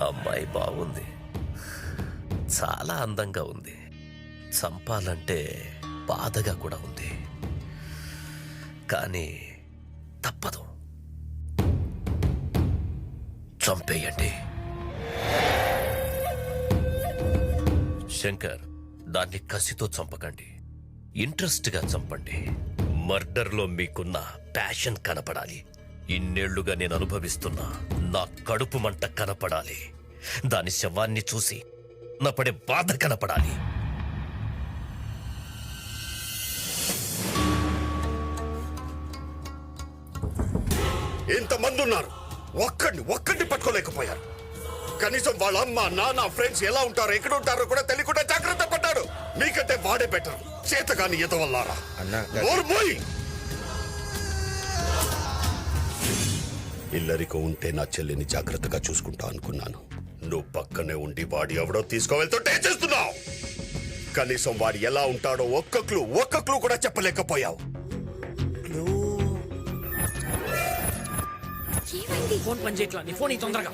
అమ్మాయి బాగుంది, చాలా అందంగా ఉంది. చంపాలంటే బాధగా కూడా ఉంది, కానీ తప్పదు. చంపేయండి. శంకర్, దాన్ని కసితో చంపకండి, ఇంట్రెస్ట్గా చంపండి. మర్డర్లో మీకున్న ప్యాషన్ కనపడాలి. ఇన్నేళ్లుగా నేను అనుభవిస్తున్నా నా కడుపు మంట కనపడాలి. దాని శవాన్ని చూసి నా పడే బాధ కనపడాలి. ఇంతమంది ఉన్నారు, ఒక్కడిని పట్టుకోలేకపోయారు. కనీసం వాళ్ళ అమ్మ నాన్న ఫ్రెండ్స్ ఎలా ఉంటారో ఎక్కడ ఉంటారో కూడా తెలియకుండా జాగ్రత్త పడ్డాడు. మీకంటే వాడే బెటర్. చేతగాని ఎదవల్లారా. ఇల్లరికో ఉంటే నా చెల్లిని జాగ్రత్తగా చూసుకుంటా అనుకున్నాను. నువ్వు పక్కనే ఉండి వాడి ఎవడో తీసుకువెళ్తుంటే చేస్తున్నావు. కనీసం వాడు ఎలా ఉంటాడో ఒక్క క్లూ కూడా చెప్పలేకపోయావు. ఫోన్ పని చేయట్లా. నీ ఫోన్ తొందరగా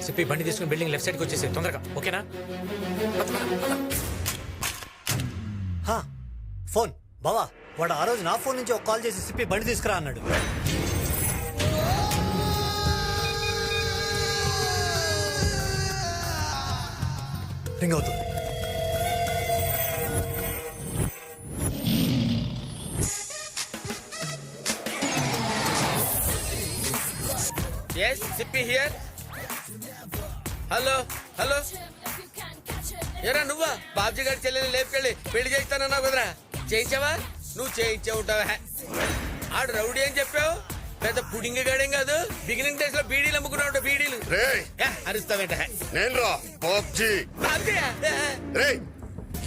సిప్పి బండి తీసుకుని బిల్డింగ్ లెఫ్ట్ సైడ్కి వచ్చేసి తొందరగా. ఓకేనా? ఫోన్ బావా, వాడు ఆ రోజు నా ఫోన్ నుంచి ఒక కాల్ చేసి సిప్పి బండి తీసుకురా అన్నాడు. రింగ్ అవుతుంది. Yes, Sippy here. Hello hello, ఎరా నువ్వా? బాబ్జీ గారి చెల్లెలు లేపుకెళ్ళి పెళ్లి చేస్తానన్నావు కదరా, చేయించావా? నువ్వు చేయించే ఉంటావా? ఆడు రౌడీ అని చెప్పావు, పెద్ద పుడింగ్ గాడేం కాదు. బిగినింగ్ డేస్ లో బీడీలు అమ్ముకున్నావు. బీడీలు అరుస్తావేట. నేను రా బాబ్జీ.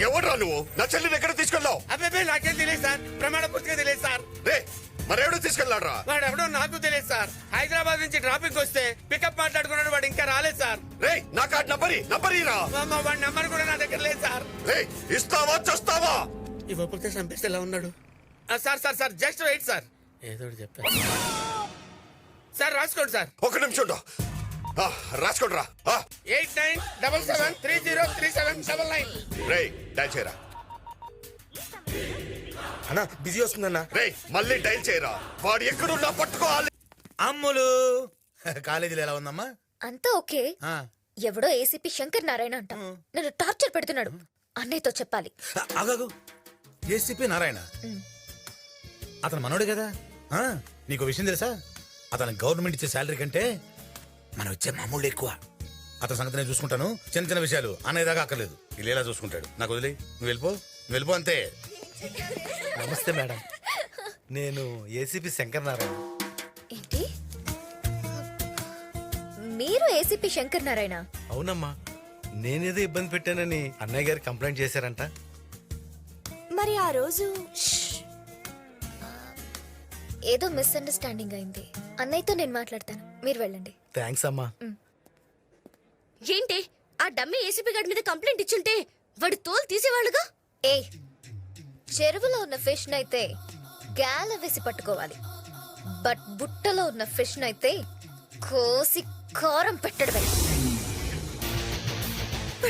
ఎవడ్రా నువ్వు? నా చెల్లిని ఎక్కడ తీసుకెళ్ళావు? అబ్బాయి నాకేం తెలియదు సార్, ప్రమాణ పుస్తకం తెలియదు సార్. మరెవడో తీసుకెళ్ళాడు రా. వాడు ఎవడో నాకు తెలియదు సార్. హైదరాబాద్ నుంచి ట్రాఫిక్ వస్తే పికప్ మాట్లాడుకున్నాడు, వాడు ఇంకా రాలేదు సార్. నా కార్డు నంబరి రా. వాడి నంబర్ కూడా నా దగ్గర లేదు సార్. ఇస్తావా చస్తావా? ఇవ్వకపోతే చంపేస్తే ఎలా ఉన్నాడు? Sir sir sir just wait sir, ఏదో చెప్పారు సార్. రాసుకోండి సార్. ఒక నిమిషం రాసుకోండి రా. 8977303799. డైల్ చేయరా. అన్నా బిజీ వస్తుందన్నా. మళ్ళీ డైల్ చేయరా. వాడు ఎక్కడున్నా పట్టుకోవాలి. అమ్ములు కాలేజీలో ఎలా ఉందమ్మా? అంతా ఓకే. ఎవడో ఏసీపీ శంకర్ నారాయణ అంట నన్ను టార్చర్ పెడుతున్నాడు. అన్నయ్యతో చెప్పాలి. ఆగాగు, ఏసీపీ నారాయణ అతను మనోడే కదా. నీకు విషయం తెలుసా? అతను గవర్నమెంట్ ఇచ్చే శాలరీ కంటే మనం ఇచ్చే మామూలు ఎక్కువ. అతని సంగతి నేను చూసుకుంటాను. చిన్న చిన్న విషయాలు అన్నయ్య దాకా అక్కర్లేదు. ఇలా ఎలా చూసుకుంటాడు. నాకు వదిలే, నువ్వు వెళ్ళిపో అంతే. నమస్తే మేడం, నేను ఏసీపీ శంకర్ నారాయణ. ఏంటి, మీరు ఏసీపీ శంకర్ నారాయణ? అవునమ్మా, నేనేదో ఇబ్బంది పెట్టానని అన్నయ్య గారు కంప్లైంట్ చేశారంట. మరి ఆ రోజు ఏదో మిస్అండర్స్టాండింగ్ అయింది. అన్నయ్యతో నేను మాట్లాడతాను, మీరు వెళ్ళండి. థ్యాంక్స్ అమ్మా. ఏంటి, ఆ డమ్మీ ఏసీపీ గారి మీద కంప్లైంట్ ఇచ్చుంటే వాడి తోలు తీసేవాళ్ళుగా. ఏ చెరువులో ఉన్న ఫిష్ నైతే గాల వేసి పట్టుకోవాలి, బట్ బుట్టలో ఉన్న ఫిష్ నైతే కోసి కారం పెట్టడమే.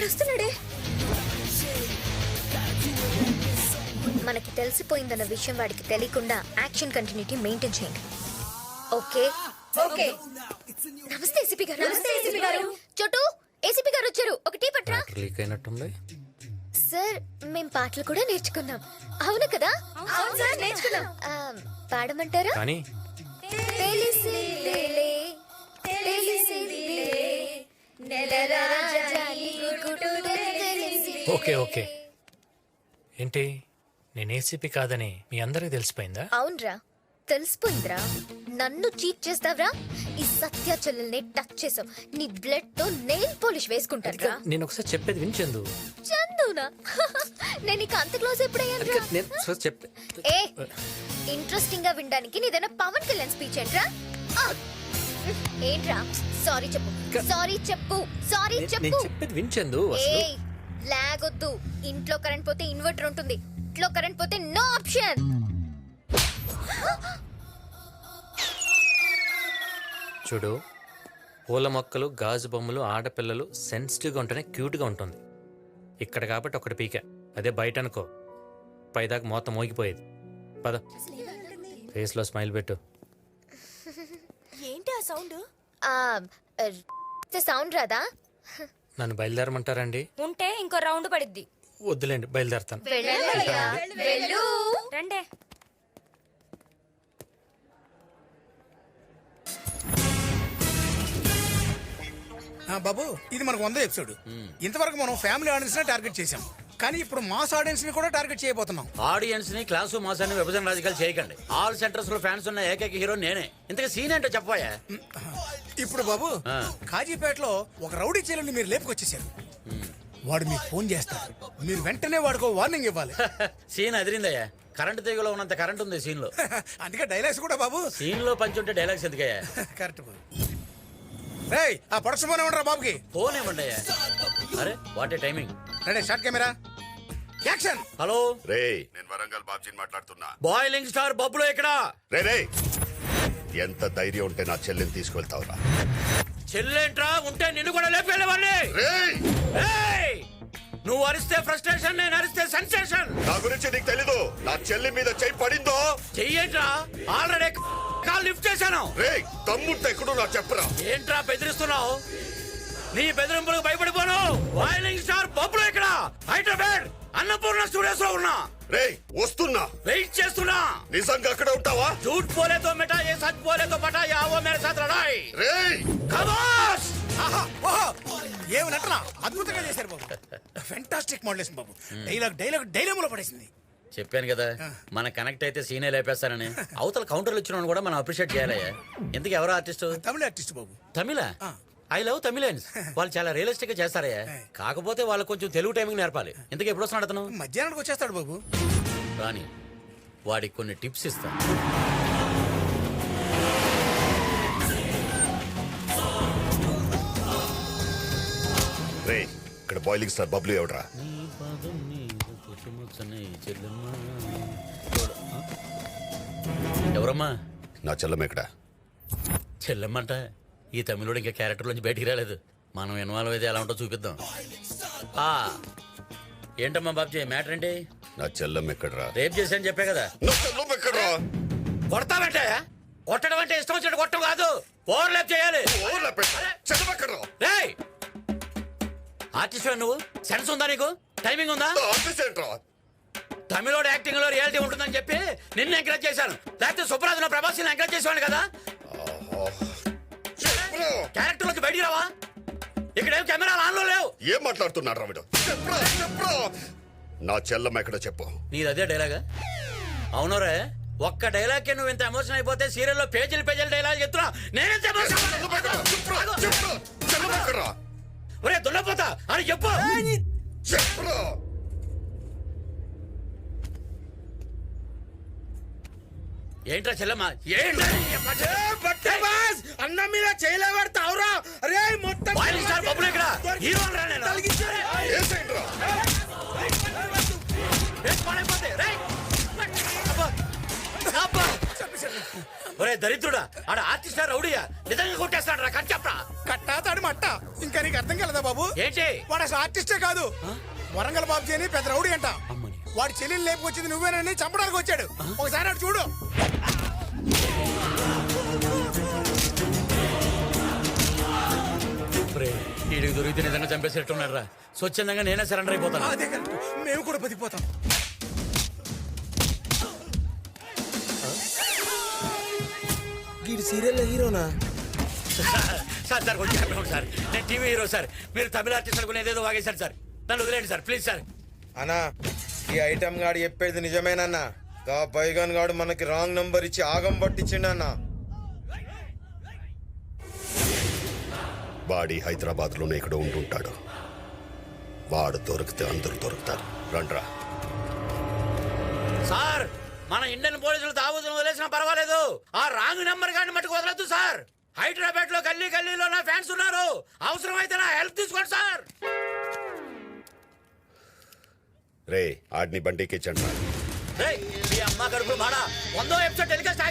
వస్తున్నాడే. మనకి తెలిసిపోయిందన్న విషయం వాడికి తెలియకుండా యాక్షన్ కంటిన్యూటీ మెయింటైన్ చేయండి. Okay okay. నమస్తే ఏసీపీ గారు. నమస్తే ఏసీపీ గారు. చోటు, ఏసీపీ గారు వచ్చారు, ఒక టీ పట్రా. లీక్ అయినట్టుంది సార్. మేం పాటలు కూడా నేర్చుకున్నాం. అవును కదా? అవును సార్, నేర్చుకున్నాం. పాడమంటారా? కానీ ఓకే ఓకే. ఏంటి, నేను ఏసీపీ కాదని మీ అందరికి తెలిసిపోయిందా? అవునరా, తెలిసిపోయిందిరా. నన్ను చీట్ చేస్తావరా? ఈ సత్య చెల్లెల్ని టచ్ చేసావు, నీ బ్లడ్ తో నెయిల్ పాలిష్ వేసుకుంటారా? నేను ఒకసారి చెప్పేది విని చందు. చందునా? నేను ఇక అంత క్లోజ్ ఎప్పుడయ్యాను? ఏ ఇంట్రెస్టింగ్ గా వినడానికి నీదైనా పవన్ కళ్యాణ్ స్పీచ్ ఏంట్రా? ఏంట్రా? సారీ చెప్పు, సారీ చెప్పు, సారీ చెప్పు. చెప్పేది విని చందు. లాగొద్దు. ఇంట్లో కరెంట్ పోతే ఇన్వర్టర్ ఉంటుంది, ఇంట్లో కరెంట్ పోతే నో ఆప్షన్. చూడు, పూల మొక్కలు, గాజు బొమ్మలు, ఆడపిల్లలు సెన్సిటివ్గా ఉంటేనే క్యూట్గా ఉంటుంది. ఇక్కడ కాబట్టి ఒకటి పీక, అదే బయట అనుకో పైదాకా మొత్తం మోగిపోయేది. పద, ఫేస్లో స్మైల్ పెట్టు. ఏంటి ఆ సౌండ్? సౌండ్ రాదా? నన్ను బయలుదేరమంటారండి? ఉంటే ఇంకో రౌండ్ పడిద్ది. వద్దులేండి, బయలుదేరతాను. వెళ్ళు. రండే. బాబు, ఇది మనకు 100 ఎపిసోడ్. ఇంతవరకు మనం ఫ్యామిలీ ఆడియన్స్ టార్గెట్ చేసాం, కానీ ఇప్పుడు మాస్ ఆడియన్స్ ని కూడా టార్గెట్ చేయబోతున్నాం. ఆడియన్స్ ని క్లాసు మాసాన్ని విభజన రాజకీయాలు చేయకండి. ఆల్ సెంటర్స్ లో ఫ్యాన్స్ ఉన్న ఏకైక హీరో నేనే. ఇంతగా సీన్ ఏంటో చెప్పాయా? ఇప్పుడు బాబు, కాజీపేటలో ఒక రౌడీ చెల్లెల్ని మీరు లేపుకొచ్చేసారు. వాడు మీకు ఫోన్ చేస్తాడు, మీరు వెంటనే వాడికి వార్నింగ్ ఇవ్వాలి. సీన్ అదిరిందయ్యా. కరెంట్ తీగలో ఉన్నంత కరెంట్ ఉంది సీన్ లో. అందుకే డైలాగ్స్ కూడా బాబు. సీన్ లో పంచి ఉంటే డైలాగ్స్ ఎందుకయ్యా? కరెక్ట్ బాబు. రేయ్, ఆ ప్రొడక్షన్ ఫోన్ ఏమంటారా బాబుకి? ఫోన్ ఏమండి అయ్యా? అరే what a timing. Ready, start camera, action. Hello రే, నేను వరంగల్ బాబ్జీని మాట్లాడుతున్నా. బాయిలింగ్ స్టార్ బబ్బులు ఇక్కడ. రే, ఎంత ధైర్యం ఉంటే నా చెల్లిని తీసుకెళ్తావురా? చెల్లేంట్రా ఉంటే నిన్ను కూడా లేపేవాడిని. రేయ్, నువ్వు అరిస్తే ఫ్రస్ట్రేషన్, నేను అరిస్తే సెన్సేషన్. నా గురించి నీకు తెలీదు. నా చెల్లి మీద చెయ్యి పడిందో చెయ్యేంట్రా? ఆల్రెడీ కాల్ లిఫ్ట్ చేశాను. రే, తమ్ముంటే ఎక్కడో నాకు చెప్పరా. ఏంట్రా బెదిరిస్తున్నావు? నీ బెదిరింపులకు భయపడిపోను. బాయిలింగ్ స్టార్ బబ్బులు ఇక్కడ హైదరాబాద్ అన్నపూర్ణ స్టూడియోస్ లో ఉన్నా. రే, వస్తున్నా. వెయిట్ చేస్తున్నా. నిజంగా అక్కడ ఉంటావా? झूठ बोले तो मिटा ये सच बोले तो पटा या वो मेरे साथ लड़ाई. రేయ్, खमोश. ఆహా, ఓహో, ఏమి నటన అద్భుతంగా చేశారు బాబు. ఫెంటాస్టిక్ మోడలేషన్ బాబు. డైలాగ్ పడేసింది. చెప్పాను కదా, మన కనెక్ట్ అయితే సీనే లేపేస్తానని. అవతల కౌంటర్లు ఇచ్చిన కూడా మనం అప్రిషియేట్ చేయాలయ్యా. ఎందుకు ఎవరో ఆర్టిస్ట్? తమిళ ఆర్టిస్ట్ బాబు. తమిళ. I love Tamilians. వాళ్ళు చాలా రియలిస్టిక్ గా చేస్తారయ్యా. కాకపోతే వాళ్ళు కొంచెం తెలుగు టైమింగ్ నేర్పాలి. ఎందుకు ఎప్పుడు వస్తున్నాడు అతను? మధ్యాహ్నానికి వచ్చేస్తాడు బాబు. రాని వాడికి కొన్ని టిప్స్ ఇస్తాను. రే, ఇక్కడ బాయిలింగ్ స్టార్ బబ్లు ఎవడరా? ఎవరమ్మా? నా చెల్లం ఎక్కడ? చెల్లెమ్మంట. ఈ తమిళుడు ఇంకా క్యారెక్టర్ నుంచి బయటికి రాలేదు. మనం ఇన్వాల్వ్ అయితే ఎలా ఉంటో చూపిద్దాం. ఏంటమ్మా బాబ్జీ, మ్యాటర్ ఏంటి? నా చెల్లం ఎక్కడరా? రేప్ చేశాను చెప్పే కదా. నా చెల్లం ఎక్కడరా? కొడతామంటే కొట్టడం అంటే ఇష్టం వచ్చినట్టు కొట్టడం కాదు, ఓవర్లాప్ చేయాలి. చెల్లం ఎక్కడరా? రేయ్, ఆర్టిస్ట్ నువ్వు, సెన్స్ ఉందా నీకు? టైమింగ్ ఉందా? ఆఫీస్ ఏంట్రా? తమిళోడు యాక్టింగ్ లో రియాలిటీ ఉంటుందని చెప్పి నిన్ను ఎంకరేజ్ చేశాను. లేకపోతే సుప్రాజ్లో ప్రభాస్ని ఎంకరేజ్ చేసేవాడు కదా. క్యారెక్టర్ లోకి బయటికి రావా? ఇక్కడేం కెమెరాలు ఆన్ లో లేవు. ఏం మాట్లాడుతున్నాడు రా వీడు? నా చెల్లం ఎక్కడ చెప్పు. నీది అదే డైలాగా? అవునరే, ఒక్క డైలాగ్ నువ్వు ఇంత ఎమోషన్ అయిపోతే సీరియల్లో పేజీలు డైలాగ్ చెప్తున్నా. నేనే ఒరే దున్నపోతా అని చెప్పు. ఏంట్రా చెల్లమ్మ? అన్న మీద చేయలేవాడుతావురా? అరే మొత్తం బాయిలింగ్ స్టార్ బబ్బులు ఇక్కడ హీరో రా. నేను ఒరే దరిద్రుడా, ఆడ ఆర్టిస్ట్ రౌడీయా? నిజంగా కొట్టేస్తాడు రా. కట్ చెప్పరా. కట్టాతాడు మట్ట. ఇంకా నీకు అర్థం కలదా బాబు? ఏంటి? వాడు అసలు ఆర్టిస్టే కాదు, వరంగల్ బాబుజీ అని పెద్ద రౌడీ అంట. వాడి చెల్లెలు లేపుకొచ్చింది నువ్వేనని చంపడానికి వచ్చాడు. ఒకసారి అటు చూడు. వీడికి దొరికితే నిజంగా చంపేసేట్టున్నాడు రా. స్వచ్ఛందంగా నేనే సరెండర్ అయిపోతాను. అదే కరెక్ట్, మేము కూడా బతికిపోతాం. వీడు సీరియల్ హీరోనా? సార్ సార్ కొంచెం చెప్పండి సార్. నేను టీవీ హీరో సార్. మీరు తమిళ ఆర్టిస్ట్ అనుకుని ఏదేదో వాగేశారు సార్. నన్ను వదిలేండి సార్, ప్లీజ్ సార్. అన్నా, ఈ ఐటమ్ గాడు చెప్పేది నిజమేనన్నా. గా పైగాన్ గాడు మనకి రాంగ్ నంబర్ ఇచ్చి ఆగం పట్టించిండన్నా. వాడి హైదరాబాద్ లోనే ఇక్కడ ఉంటుంటాడు. వాడు దొరికితే అందరూ దొరుకుతారు. రండ్రా. సార్, మన ఇండియన్ పోలీసులు దావూదును వదిలేసినా పర్వాలేదు, ఆ రాంగ్ నెంబర్ గాని మట్టుకు వదలొద్దు సార్. హైదరాబాద్ లో గల్లీలో నా ఫ్యాన్స్ ఉన్నారు. అవసరమైతే నా హెల్ప్ తీసుకోండి సార్. రే, ఆడిని బండికి చండి. మీ అమ్మ కడుపు మాడా 100వ ఎపిసోడ్ టెలికాస్ట్